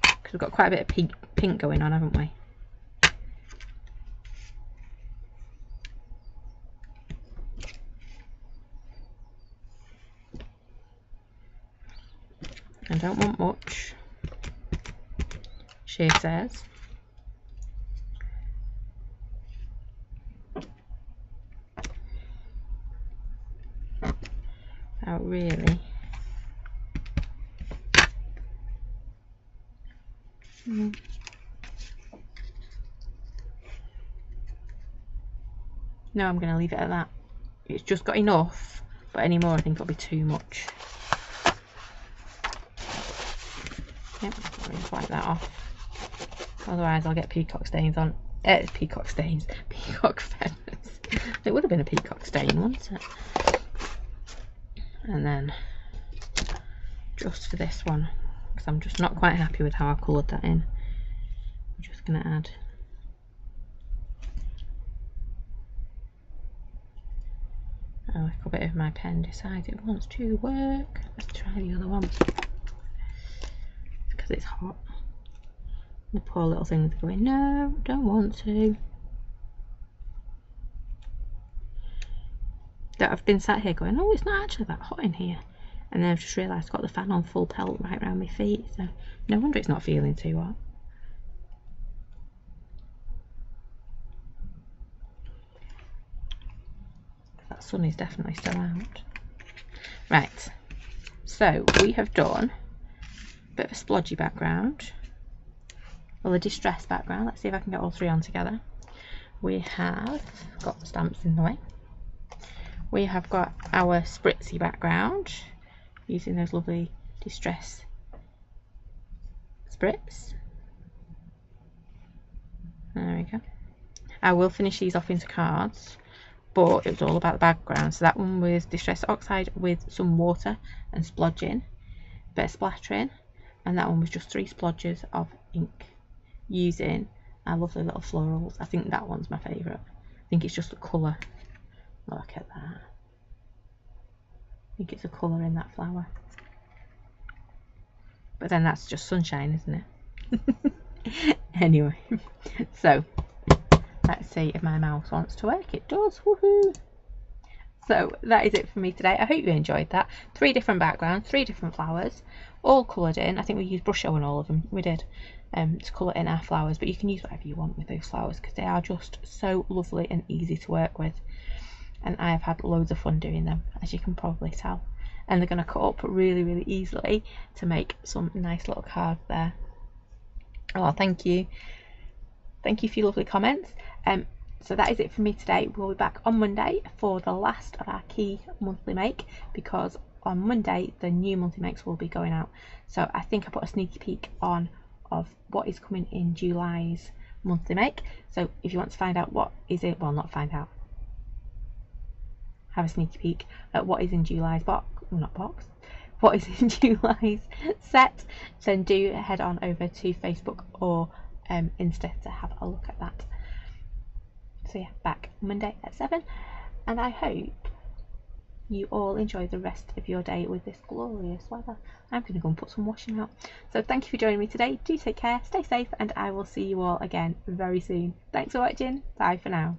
because we've got quite a bit of pink going on, haven't we? I don't want much, she says. Oh, really? No, I'm going to leave it at that. It's just got enough, but any more I think it'll be too much. Yep, let me just wipe that off. Otherwise I'll get peacock stains on. Peacock stains. Peacock feathers. It would have been a peacock stain, wouldn't it? And then just for this one, because I'm just not quite happy with how I coloured that in, I'm just going to add a little bit of my pen. Decides it wants to work. Let's try the other one. Because it's hot. The poor little things are going, no, don't want to. That I've been sat here going, oh, it's not actually that hot in here. And then I've just realised I've got the fan on full pelt right around my feet. So no wonder it's not feeling too hot. That sun is definitely still out. Right, so we have done a bit of a splodgy background. Well, a distressed background. Let's see if I can get all three on together. We have got the stamps in the way. We have got our spritzy background using those lovely distress spritz. There we go. I will finish these off into cards, but it was all about the background. So that one was distress oxide with some water and splodging, a bit of splattering, and that one was just 3 splodges of ink using our lovely little florals. I think that one's my favourite. I think it's just the colour. Look at that. I think it's a colour in that flower. But then that's just sunshine, isn't it? Anyway, so let's see if my mouse wants to work. It does. Woohoo! So that is it for me today. I hope you enjoyed that. 3 different backgrounds, 3 different flowers, all coloured in. I think we used brush on all of them. We did. To colour in our flowers, but you can use whatever you want with those flowers because they are just so lovely and easy to work with, and I have had loads of fun doing them, as you can probably tell, and they're going to cut up really easily to make some nice little cards there. Oh, thank you for your lovely comments. So that is it for me today. We'll be back on Monday for the last of our key monthly make, because on Monday the new monthly makes will be going out. So I think I put a sneaky peek on of what is coming in July's monthly make. So if you want to find out what is it, well, not find out, have a sneaky peek at what is in July's what is in July's set, then do head on over to Facebook or Insta to have a look at that. So yeah, back Monday at 7, and I hope you all enjoy the rest of your day with this glorious weather. I'm going to go and put some washing out. So thank you for joining me today. Do take care, stay safe, and I will see you all again very soon. Thanks for watching. Bye for now.